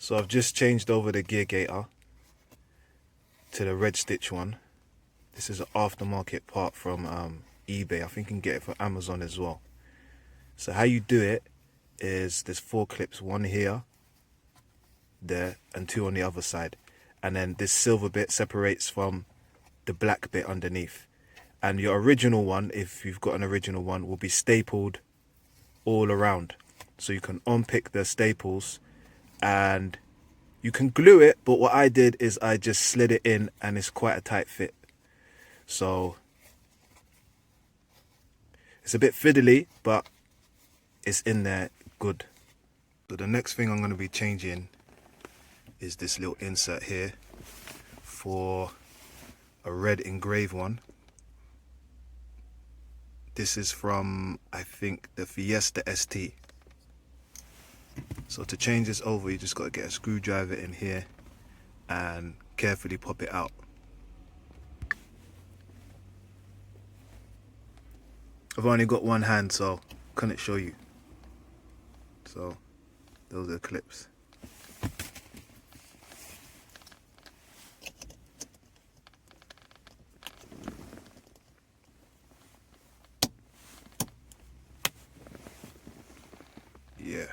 So I've just changed over the gear gaiter to the red stitch one. This is an aftermarket part from eBay. I think you can get it from Amazon as well. So how you do it is there's 4 clips, one here, there, and 2 on the other side. And then this silver bit separates from the black bit underneath. And your original one, if you've got an original one, will be stapled all around. So you can unpick the staples and you can glue it, but what I did is I just slid it in and it's quite a tight fit. So it's a bit fiddly, but it's in there good. So the next thing I'm going to be changing is this little insert here for a red engraved one. This is from, I think, the Fiesta ST. So to change this over, you just got to get a screwdriver in here and carefully pop it out. I've only got one hand, so couldn't show you. So those are the clips. Yeah.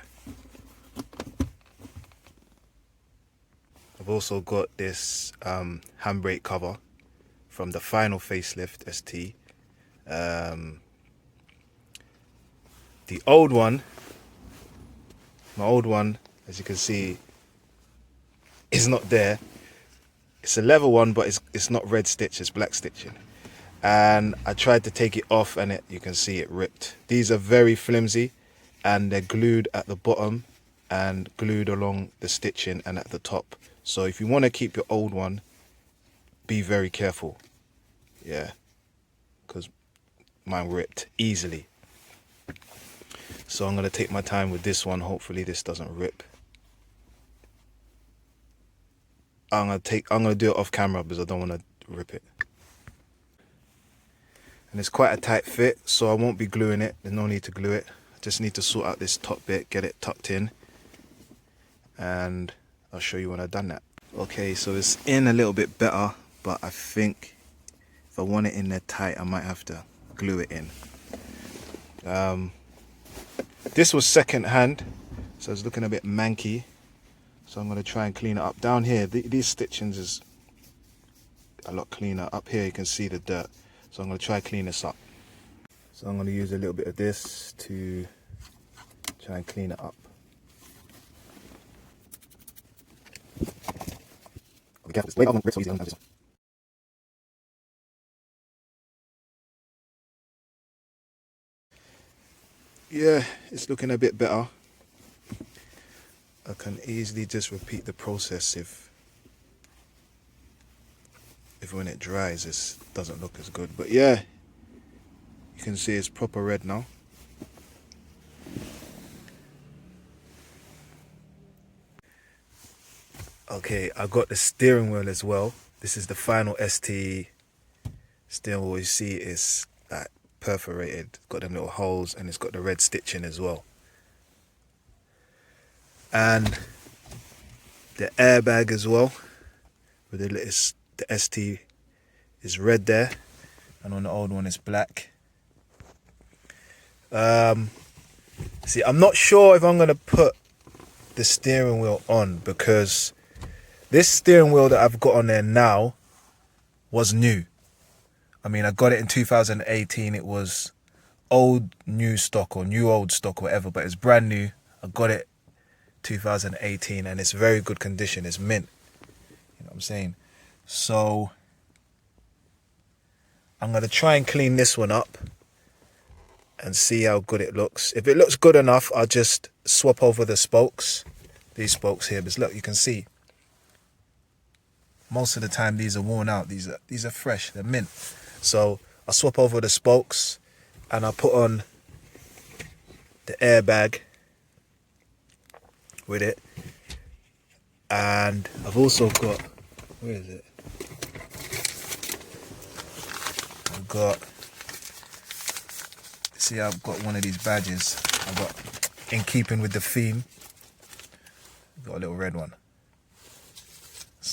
I've also got this handbrake cover from the final facelift ST. The old one, my old one, as you can see, is not there. It's a leather one, but it's not red stitch, it's black stitching. And I tried to take it off and you can see it ripped. These are very flimsy and they're glued at the bottom and glued along the stitching and at the top. So if you want to keep your old one, be very careful. Yeah, because mine ripped easily. So I'm going to take my time with this one. Hopefully this doesn't rip. I'm going to do it off camera because I don't want to rip it. And it's quite a tight fit, so I won't be gluing it. There's no need to glue it. I just need to sort out this top bit, get it tucked in, and I'll show you when I've done that. Okay, so it's in a little bit better, but I think if I want it in there tight, I might have to glue it in. This was second hand, so it's looking a bit manky. So I'm going to try and clean it up. Down here, these stitchings is a lot cleaner. Up here you can see the dirt. So I'm going to try and clean this up. So I'm going to use a little bit of this to try and clean it up. Be careful, wait, I'm going to rip so easy, I don't have this one. Yeah, it's looking a bit better. I can easily just repeat the process if when it dries it doesn't look as good. But yeah, you can see it's proper red now. Okay, I got the steering wheel as well. This is the final ST steering wheel. You see it's like perforated, it's got them little holes, and it's got the red stitching as well. And the airbag as well, with the ST is red there, and on the old one it's black. See, I'm not sure if I'm gonna put the steering wheel on, because this steering wheel that I've got on there now was new. I mean, I got it in 2018. It was old new stock or new old stock, whatever, but it's brand new. I got it 2018 and it's very good condition. It's mint. You know what I'm saying? So I'm going to try and clean this one up and see how good it looks. If it looks good enough, I'll just swap over the spokes. These spokes here, because look, you can see most of the time these are worn out. These are fresh, they're mint. So I'll swap over the spokes and I'll put on the airbag with it. And I've also got, where is it? I've got, see, I've got one of these badges. I've got, in keeping with the theme, I've got a little red one.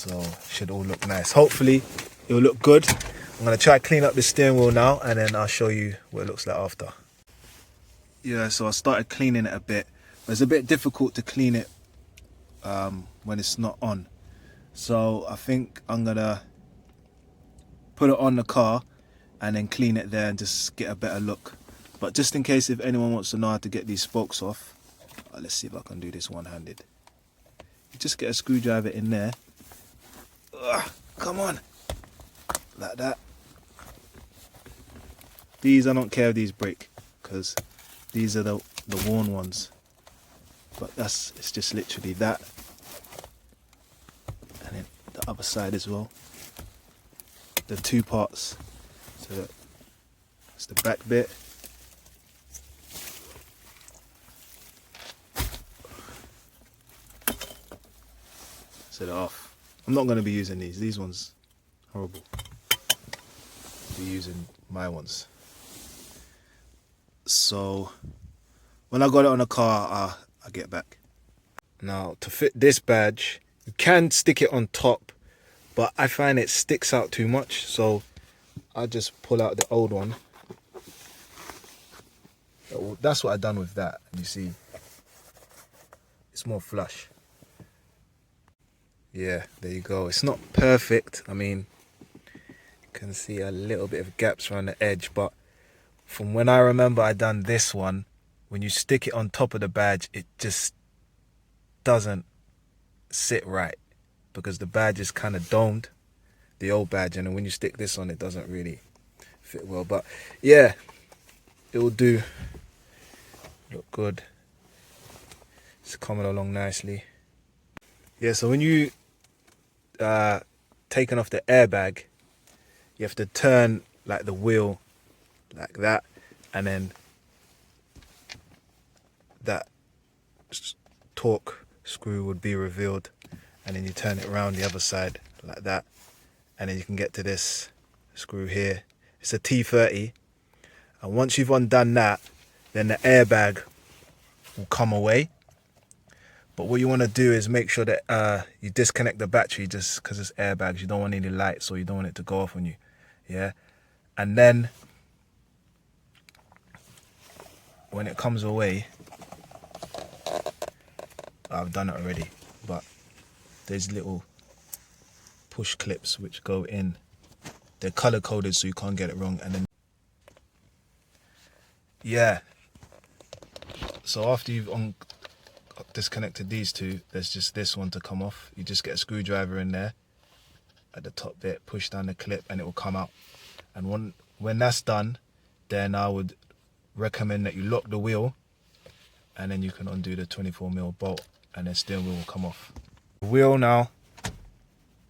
So should all look nice. Hopefully it will look good. I'm going to try to clean up the steering wheel now, and then I'll show you what it looks like after. Yeah, so I started cleaning it a bit. But it's a bit difficult to clean it when it's not on. So I think I'm going to put it on the car and then clean it there and just get a better look. But just in case if anyone wants to know how to get these spokes off, let's see if I can do this one-handed. You just get a screwdriver in there. Ugh, come on. Like that. These, I don't care if these break, because these are the worn ones. But it's just literally that. And then the other side as well. The two parts. So that's the back bit. Set it off. I'm not going to be using these. These ones, horrible. I'll be using my ones. So when I got it on the car, I'll get back. Now to fit this badge, you can stick it on top, but I find it sticks out too much, so I just pull out the old one. That's what I done with that. You see, it's more flush. Yeah, there you go. It's not perfect. I mean, you can see a little bit of gaps around the edge, but from when I remember I done this one, when you stick it on top of the badge, it just doesn't sit right, because the badge is kind of domed, the old badge, and then when you stick this on, it doesn't really fit well. But yeah, it will do. Look good. It's coming along nicely. Yeah, so when you taking off the airbag, you have to turn like the wheel like that, and then that torque screw would be revealed, and then you turn it around the other side like that, and then you can get to this screw here. It's a T30, and once you've undone that, then the airbag will come away. But what you want to do is make sure that you disconnect the battery, just because it's airbags. You don't want any lights, or you don't want it to go off on you. Yeah, and then when it comes away, I've done it already, but there's little push clips which go in. They're color coded so you can't get it wrong. And then yeah, so after you've disconnected these two, there's just this one to come off. You just get a screwdriver in there at the top bit, push down the clip, and it will come out. And when that's done, then I would recommend that you lock the wheel, and then you can undo the 24mm bolt, and then steering wheel will come off. The wheel now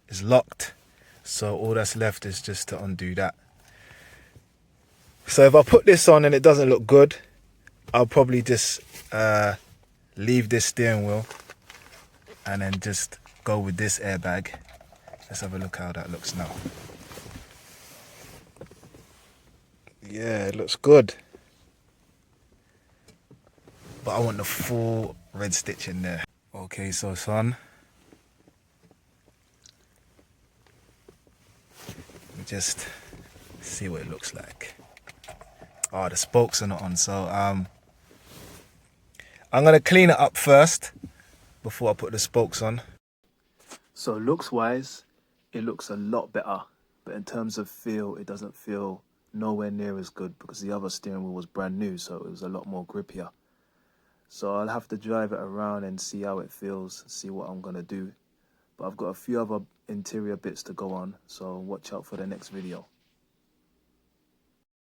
is locked, so all that's left is just to undo that. So if I put this on and it doesn't look good, I'll probably just leave this steering wheel and then just go with this airbag. Let's have a look how that looks now. Yeah, it looks good. But I want the full red stitch in there. Okay, so son, let me just see what it looks like. Oh, the spokes are not on, so I'm gonna clean it up first before I put the spokes on. So looks wise, it looks a lot better, but in terms of feel, it doesn't feel nowhere near as good, because the other steering wheel was brand new, so it was a lot more grippier. So I'll have to drive it around and see how it feels, see what I'm gonna do. But I've got a few other interior bits to go on, so watch out for the next video.